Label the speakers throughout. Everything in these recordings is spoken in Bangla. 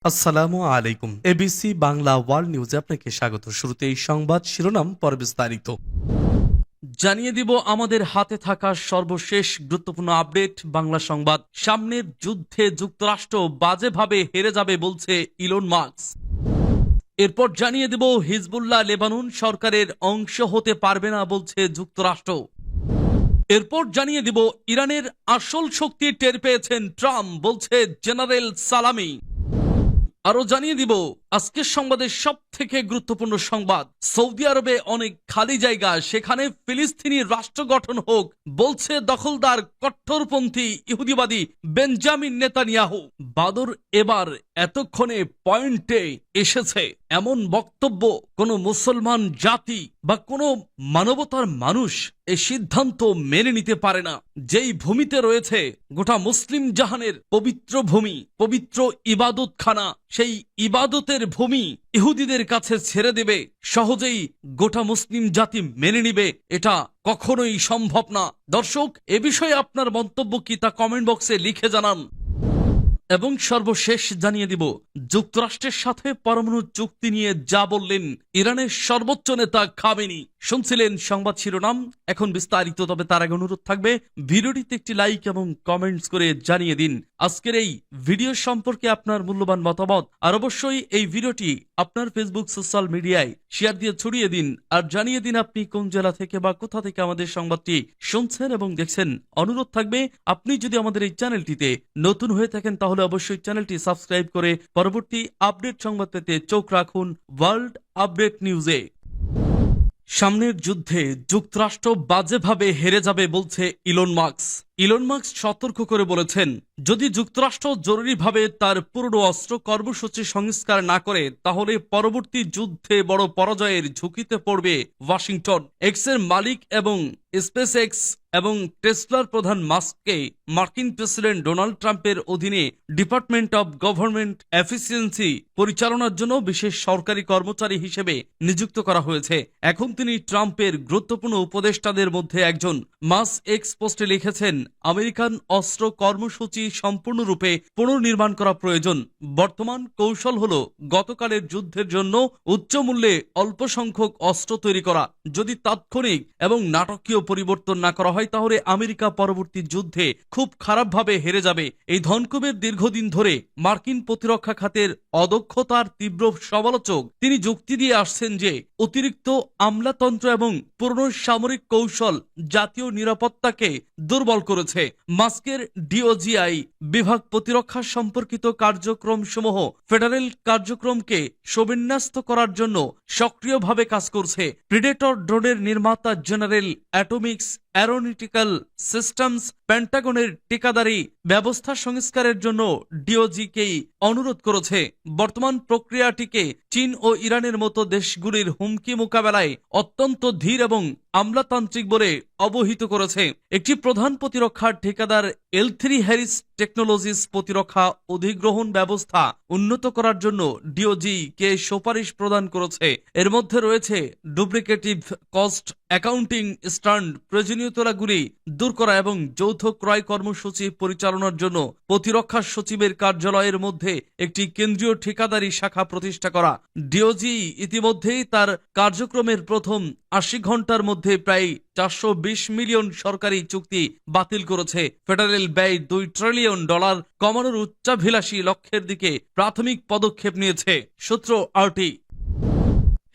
Speaker 1: আসসালামু আলাইকুম। এবিসি বাংলা ওয়ার্ল্ড নিউজে আপনাকে স্বাগত। শুরুতে এই সংবাদ শিরোনাম, পরে বিস্তারিত। জানিয়ে দিব আমাদের হাতে থাকা সর্বশেষ গুরুত্বপূর্ণ আপডেট। বাংলা সংবাদ। সামনের যুদ্ধে যুক্তরাষ্ট্র বাজেভাবে হেরে যাবে বলছে ইলন মাস্ক। এরপর জানিয়ে দেব হিজবুল্লাহ লেবানন সরকারের অংশ হতে পারবে না বলছে যুক্তরাষ্ট্র। এরপর জানিয়ে দিব ইরানের আসল শক্তি টের পেয়েছেন ট্রাম্প বলছে জেনারেল সালামি। আরো জানিয়ে দিব আজকের সংবাদের সব থেকে গুরুত্বপূর্ণ সংবাদ। সৌদি আরবে অনেক খালি জায়গা, সেখানে ফিলিস্তিনি রাষ্ট্র গঠন হোক বলছে দখলদার কট্টরপন্থী ইহুদিবাদী বেঞ্জামিন নেতানিয়াহু। বাদর এবার এতক্ষণে পয়েন্টে এসেছে। এমন বক্তব্য কোন মুসলমান জাতি বা কোন মানবতার মানুষ এই সিদ্ধান্ত মেনে নিতে পারে না। যেই ভূমিতে রয়েছে গোটা মুসলিম জাহানের পবিত্র ভূমি, পবিত্র ইবাদতখানা, সেই ইবাদতের ভূমি ইহুদিদের কাছে ছেড়ে দেবে সহজেই গোটা মুসলিম জাতি মেনে নিবে, এটা কখনোই সম্ভব না। দর্শক, এ বিষয়ে আপনার মন্তব্য কি তা কমেন্ট বক্সে লিখে জানান। এবং সর্বশেষ জানিয়ে দিব যুক্তরাষ্ট্রের সাথে পরমাণু চুক্তি নিয়ে যা বললেন ইরানের সর্বোচ্চ নেতা খামেনি। শুনছিলেন সংবাদ শিরোনাম, এখন বিস্তারিত। তবে তার আগে অনুরোধ থাকবে ভিডিওটিতে একটি লাইক এবং কমেন্টস করে জানিয়ে দিন আজকের এই ভিডিও সম্পর্কে আপনার মূল্যবান মতামত। আর অবশ্যই এই ভিডিওটি আপনার ফেসবুক সোশ্যাল মিডিয়ায় শেয়ার দিয়ে ছড়িয়ে দিন। আর জানিয়ে দিন আপনি কোন জেলা থেকে বা কোথা থেকে আমাদের সংবাদটি শুনছেন এবং দেখছেন। অনুরোধ থাকবে আপনি যদি আমাদের এই চ্যানেলটিতে নতুন হয়ে থাকেন তাহলে অবশ্যই চ্যানেলটি সাবস্ক্রাইব করে পরবর্তী আপডেট সংবাদ পেতে চোখ রাখুন ওয়ার্ল্ড আপডেট নিউজে। সামনের যুদ্ধে যুক্তরাষ্ট্র বাজেভাবে হেরে যাবে বলছে ইলন মাস্ক। ইলন মাস্ক সতর্ক করে বলেছেন, যদি যুক্তরাষ্ট্র জরুরিভাবে তার পুরনো অস্ত্র কর্মসূচি সংস্কার না করে তাহলে পরবর্তী যুদ্ধে বড় পরাজয়ের ঝুঁকিতে পড়বে ওয়াশিংটন। এক্সের মালিক এবং স্পেস এক্স এবং টেসলার প্রধান মাস্ককে মার্কিন প্রেসিডেন্ট ডোনাল্ড ট্রাম্পের অধীনে ডিপার্টমেন্ট অব গভর্নমেন্ট এফিসিয়েন্সি পরিচালনার জন্য বিশেষ সরকারি কর্মচারী হিসেবে নিযুক্ত করা হয়েছে। এখন তিনি ট্রাম্পের গুরুত্বপূর্ণ উপদেষ্টাদের মধ্যে একজন। মাস্ক এক্স পোস্টে লিখেছেন, আমেরিকান অস্ত্র কর্মসূচি সম্পূর্ণরূপে পুনর্নির্মাণ করা প্রয়োজন। বর্তমান কৌশল হলো গতকালের যুদ্ধের জন্য উচ্চ মূল্যে অল্প সংখ্যক অস্ত্র তৈরি করা। যদি তাৎক্ষণিক এবং নাটকীয় পরিবর্তন না করা হয় তাহলে আমেরিকা পরবর্তী যুদ্ধে খুব খারাপভাবে হেরে যাবে। এই ধনকুবের দীর্ঘদিন ধরে মার্কিন প্রতিরক্ষা খাতের অদক্ষতার তীব্র সমালোচক। তিনি যুক্তি দিয়ে আসছেন যে অতিরিক্ত আমলাতন্ত্র এবং পুরনো সামরিক কৌশল জাতীয় নিরাপত্তাকে দুর্বল করেছে। মাস্কের ডিওজিআই বিভাগ প্রতিরক্ষা সম্পর্কিত কার্যক্রম সমূহ ফেডারেল কার্যক্রমকে সুবিন্যস্ত করার জন্য সক্রিয়ভাবে কাজ করছে। প্রিডেটর ড্রোনের নির্মাতা জেনারেল অ্যাটমিক্স অ্যারোনটিক্যাল সিস্টেমস পেন্টাগনের টিকাদারি ব্যবস্থা সংস্কারের জন্য ডিওজিকেই অনুরোধ করেছে। বর্তমান প্রক্রিয়াটিকে চীন ও ইরানের মতো দেশগুলির হুমকি মোকাবেলায় অত্যন্ত ধীর এবং আমলাতান্ত্রিক বলে অবহিত করেছে। একটি প্রধান প্রতিরক্ষার ঠিকাদার L3 হ্যারিস টেকনোলজিস প্রতিরক্ষা অধিগ্রহণ ব্যবস্থা উন্নত করার জন্য ডিওজি কে সুপারিশ প্রদান করেছে। এর মধ্যে রয়েছে ডুপ্লিকেটিভ কস্ট অ্যাকাউন্টিং স্ট্যান্ড, প্রয়োজনীয়তাগুলি দূর করা এবং যৌথ ক্রয় কর্মসূচি পরিচালনার জন্য প্রতিরক্ষা সচিবের কার্যালয়ের মধ্যে একটি কেন্দ্রীয় ঠিকাদারি শাখা প্রতিষ্ঠা করা। ডিওজি ইতিমধ্যেই তার কার্যক্রমের প্রথম ৮০ ঘন্টার মধ্যে প্রায় ৪২০ মিলিয়ন সরকারি চুক্তি বাতিল করেছে। ফেডারেল ব্যয় $2 ট্রিলিয়ন কমানোর উচ্চাভিলাষী লক্ষ্যের দিকে প্রাথমিক পদক্ষেপ নিয়েছে। সূত্র আরটি।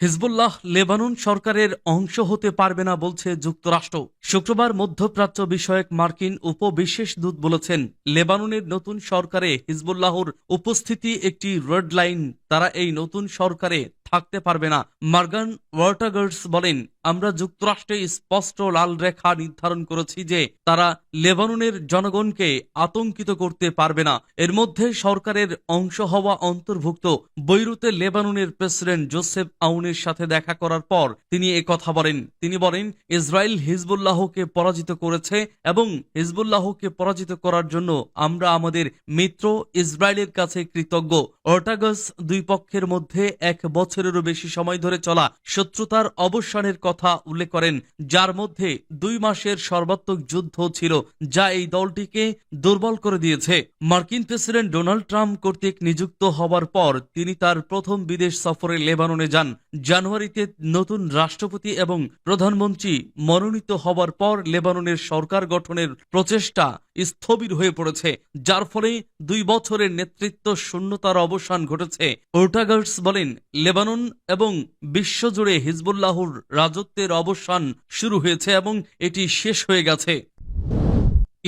Speaker 1: হিজবুল্লাহ লেবানন সরকারের অংশ হতে পারবে না বলছে যুক্তরাষ্ট্র। শুক্রবার মধ্যপ্রাচ্য বিষয়ক মার্কিন উপবিশেষ দূত বলেছেন, লেবাননের নতুন সরকারে হিজবুল্লাহর উপস্থিতি একটি রেড লাইন। তারা এই নতুন সরকারে থাকতে পারবে না। মার্গান ওয়ার্টাগার্স বলেন, আমরা যুক্তরাষ্ট্রে স্পষ্ট লাল রেখা নির্ধারণ করেছি যে তারা লেবাননের জনগণকে আতঙ্কিত করতে পারবে না। এর মধ্যে সরকারের অংশ হওয়া অন্তর্ভুক্ত। বৈরুতে লেবাননের প্রেসিডেন্ট জোসেফ আউনের সাথে দেখা করার পর তিনি কথা বলেন। তিনি বলেন, ইসরায়েল হিজবুল্লাহকে পরাজিত করেছে এবং হিজবুল্লাহকে পরাজিত করার জন্য আমরা আমাদের মিত্র ইসরায়েলের কাছে কৃতজ্ঞ। ওয়ার্টাগার্স দুই পক্ষের মধ্যে 1 বছরেরও বেশি সময় ধরে চলা শত্রুতার অবসানের কথা কথা উল্লেখ করেন, যার মধ্যে 2 মাসের সর্বাত্মক যুদ্ধ ছিল, যা এই দলটিকে দুর্বল করে দিয়েছে। মার্কিন প্রেসিডেন্ট ডোনাল্ড ট্রাম্প কর্তৃক নিযুক্ত হওয়ার পর তিনি তার প্রথম বিদেশ সফরে লেবাননে যান। জানুয়ারিতে নতুন রাষ্ট্রপতি এবং প্রধানমন্ত্রী মনোনীত হওয়ার পর লেবাননের সরকার গঠনের প্রচেষ্টা স্থবির হয়ে পড়েছে, যার ফলে 2 বছরের নেতৃত্ব শূন্যতার অবসান ঘটেছে। ওর্টাগার্স বলেন, লেবানন এবং বিশ্বজুড়ে হিজবুল্লাহর রাজত্বের অবসান শুরু হয়েছে এবং এটি শেষ হয়ে গেছে।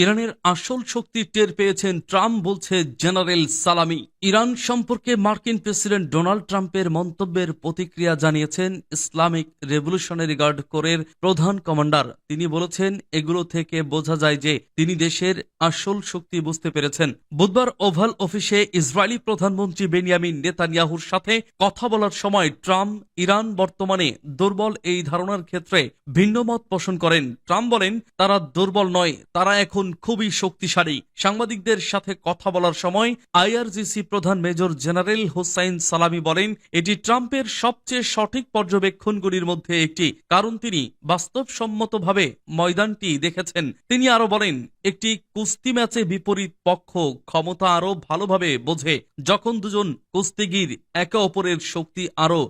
Speaker 1: ইরানের আসল শক্তি টের পেয়েছেন ট্রাম্প, বলছে জেনারেল সালামি। ইরান সম্পর্কে মার্কিন প্রেসিডেন্ট ডোনাল্ড ট্রাম্পের মন্তব্যের প্রতিক্রিয়া জানিয়েছেন ইসলামিক রেভলিউশনারি গার্ড কোরের প্রধান কমান্ডার। তিনি বলেছেন, এগুলো থেকে বোঝা যায় যে তিনি দেশের আসল শক্তি বুঝতে পেরেছেন। বুধবার ওভাল অফিসে ইসরায়েলি প্রধানমন্ত্রী বেনিয়ামিন নেতানিয়াহুর সাথে কথা বলার সময় ট্রাম্প ইরান বর্তমানে দুর্বল এই ধারণার ক্ষেত্রে ভিন্ন মত পোষণ করেন। ট্রাম্প বলেন, তারা দুর্বল নয়, তারা এখন খুবই শক্তিশালী। সাংবাদিকদের সাথে কথা বলার সময় আইআরজিসি প্রধান মেজর জেনারেল হোসাইন সালামি বলেন, এটি ট্রাম্পের সবচেয়ে সঠিক পর্যবেক্ষণগুলির মধ্যে একটি, কারণ তিনি বাস্তবসম্মতভাবে ময়দানটি দেখেছেন। তিনি আরো বলেন, একটি কুস্তি ম্যাচে বিপরীত পক্ষ ক্ষমতা আরো ভালোভাবে বোঝে যখন দুজন কুস্তিগির একে অপরের শক্তি আরো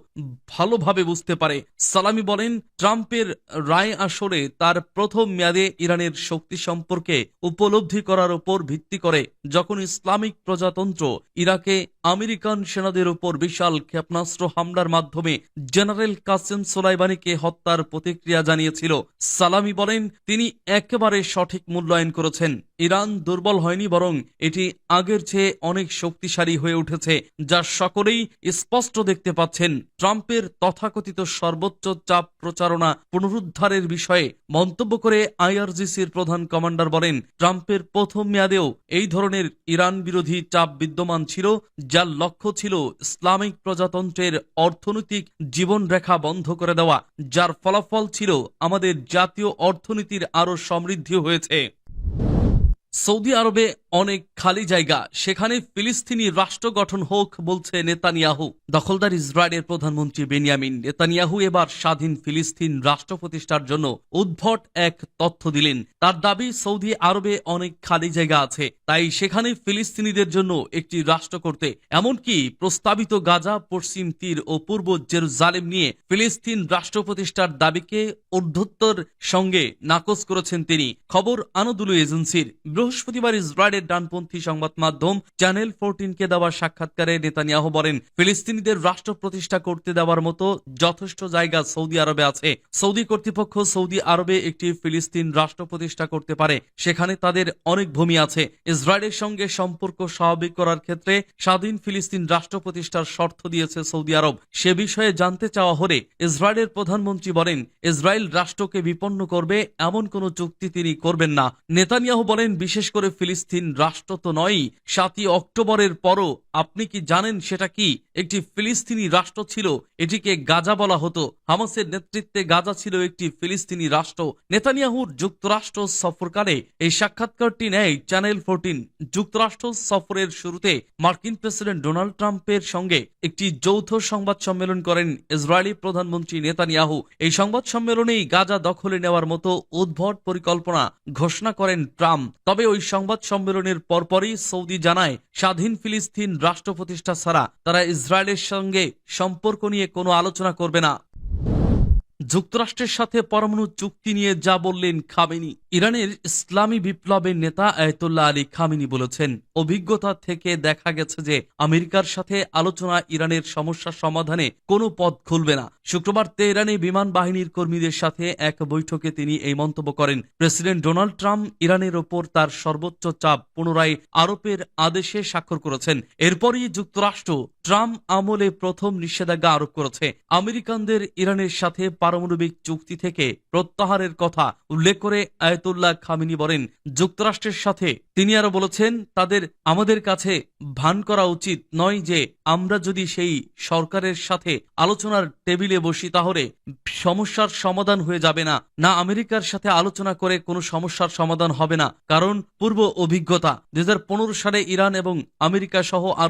Speaker 1: ভালোভাবে বুঝতে পারে। সালামি বলেন, ট্রাম্পের রায় আসলে তার প্রথম মেয়াদে ইরানের শক্তি সম্পর্কে উপলব্ধি করার উপর ভিত্তি করে, যখন ইসলামিক প্রজাতন্ত্র ইরাকে আমেরিকান সেনাদের উপর বিশাল ক্ষেপণাস্ত্র হামলার মাধ্যমে জেনারেল কাসেম সোলাইমানিকে হত্যার প্রতিক্রিয়া জানিয়েছিল। সালামি বলেন, তিনি একেবারে সঠিক মূল্যায়ন করেছেন। ইরান দুর্বল হয়নি, বরং এটি আগের চেয়ে অনেক শক্তিশালী হয়ে উঠেছে, যা সকলেই স্পষ্ট দেখতে পাচ্ছেন। ট্রাম্পের তথাকথিত সর্বোচ্চ চাপ প্রচারণা পুনরুদ্ধারের বিষয়ে মন্তব্য করে আইআরজিসির প্রধান কমান্ডার বলেন, ট্রাম্পের প্রথম মেয়াদেও এই ধরনের ইরান বিরোধী চাপ বিদ্যমান ছিল, যার লক্ষ্য ছিল ইসলামিক প্রজাতন্ত্রের অর্থনৈতিক জীবনরেখা বন্ধ করে দেওয়া, যার ফলাফল ছিল আমাদের জাতীয় অর্থনীতির আরো সমৃদ্ধি হয়েছে। সৌদি আরবে অনেক খালি জায়গা, সেখানে ফিলিস্তিনি রাষ্ট্র গঠন হোক, বলছে নেতানিয়াহু। দখলদার ইসরায়েলের প্রধানমন্ত্রী বেনিয়ামিন নেতানিয়াহু এবার স্বাধীন ফিলিস্তিন রাষ্ট্র প্রতিষ্ঠার জন্য উদ্ভট এক তথ্য দিলেন। তার দাবি, সৌদি আরবে অনেক খালি জায়গা আছে, তাই সেখানে ফিলিস্তিনিদের জন্য একটি রাষ্ট্র করতে, এমনকি প্রস্তাবিত গাজা, পশ্চিম তীর ও পূর্ব জেরুজালেম নিয়ে ফিলিস্তিন রাষ্ট্র প্রতিষ্ঠার দাবিকে ঊর্ধ্বত্তর সঙ্গে নাকচ করেছেন তিনি। খবর আনাদুলু এজেন্সির। বৃহস্পতিবার ইসরায়েলের ডানপন্থী সংবাদ মাধ্যম চ্যানেল 14 কে দেওয়া সাক্ষাৎকারে নেতানিয়াহু বলেন, ফিলিস্তিনিদের রাষ্ট্র প্রতিষ্ঠা করতে দেওয়ার মতো যথেষ্ট জায়গা সৌদি আরবে আছে। সৌদি কর্তৃপক্ষ সৌদি আরবে একটি ফিলিস্তিন রাষ্ট্র প্রতিষ্ঠা করতে পারে, সেখানে তাদের অনেক ভূমি আছে। ইসরায়েলের সঙ্গে সম্পর্ক স্বাভাবিক করার ক্ষেত্রে স্বাধীন ফিলিস্তিন রাষ্ট্র প্রতিষ্ঠার শর্ত দিয়েছে সৌদি আরব। সে বিষয়ে জানতে চাওয়া হলে ইসরায়েলের প্রধানমন্ত্রী বলেন, ইসরায়েল রাষ্ট্রকে বিপন্ন করবে এমন কোনো চুক্তি তিনি করবেন না। নেতানিয়াহু বলেন, বিশেষ করে ফিলিস্তিন রাষ্ট্র তো নয়, 7ই অক্টোবরের পরও আপনি কি জানেন সেটা কি? একটি ফিলিস্তিনি রাষ্ট্র ছিল, এটিকে গাজা বলা হতো। হামাসের নেতৃত্বে গাজা ছিল একটি ফিলিস্তিনি রাষ্ট্র। নেতানিয়াহুর যুক্তরাষ্ট্র সফরকালে এই সাক্ষাৎকারটি নেয় চ্যানেল 14। যুক্তরাষ্ট্র সফরের শুরুতে মার্কিন প্রেসিডেন্ট ডোনাল্ড ট্রাম্পের সঙ্গে একটি যৌথ সংবাদ সম্মেলন করেন ইসরায়েলি প্রধানমন্ত্রী নেতানিয়াহু। এই সংবাদ সম্মেলনেই গাজা দখলে নেওয়ার মতো উদ্ভট পরিকল্পনা ঘোষণা করেন ট্রাম্প। তবে ওই সংবাদ সম্মেলনের পরপরই সৌদি জানায়, স্বাধীন ফিলিস্তিন রাষ্ট্র প্রতিষ্ঠা ছাড়া তারা ইসরায়েলের সঙ্গে সম্পর্ক নিয়ে কোনো আলোচনা করবে না। যুক্তরাষ্ট্রের সাথে পরমাণু চুক্তি নিয়ে যা বললেন খামেনি। ইরানের ইসলামী বিপ্লবের নেতা আয়াতুল্লাহ আলী খামেনি বলেছেন, অভিজ্ঞতা থেকে দেখা গেছে যে আমেরিকার সাথে আলোচনা ইরানের সমস্যা সমাধানে কোনো পথ খুলবে না। শুক্রবার তেহরানে বিমান বাহিনীর কর্মীদের সাথে এক বৈঠকে তিনি এই মন্তব্য করেন। প্রেসিডেন্ট ডোনাল্ড ট্রাম্প ইরানের ওপর তার সর্বোচ্চ চাপ পুনরায় আরোপের আদেশে স্বাক্ষর করেছেন। এরপরই যুক্তরাষ্ট্র ট্রাম্প আমলে প্রথম নিষেধাজ্ঞা আরোপ করেছে। আমেরিকানদের ইরানের সাথে পারমাণবিক চুক্তি থেকে প্রত্যাহারের কথা উল্লেখ করে আয়াতুল্লাহ খামেনি বলেন, যুক্তরাষ্ট্রের সাথে তিনি আরো বলেছেন, আমাদের কাছে ভান করা উচিত নয় যে আমরা যদি সেই সরকারের সাথে আলোচনার টেবিলে বসি তাহলে সমস্যার সমাধান হয়ে যাবে না। আমেরিকার সাথে আলোচনা করে কোনো সমস্যার সমাধান হবে না, কারণ পূর্ব অভিজ্ঞতা 2015 সালে ইরান এবং আমেরিকা সহ আরো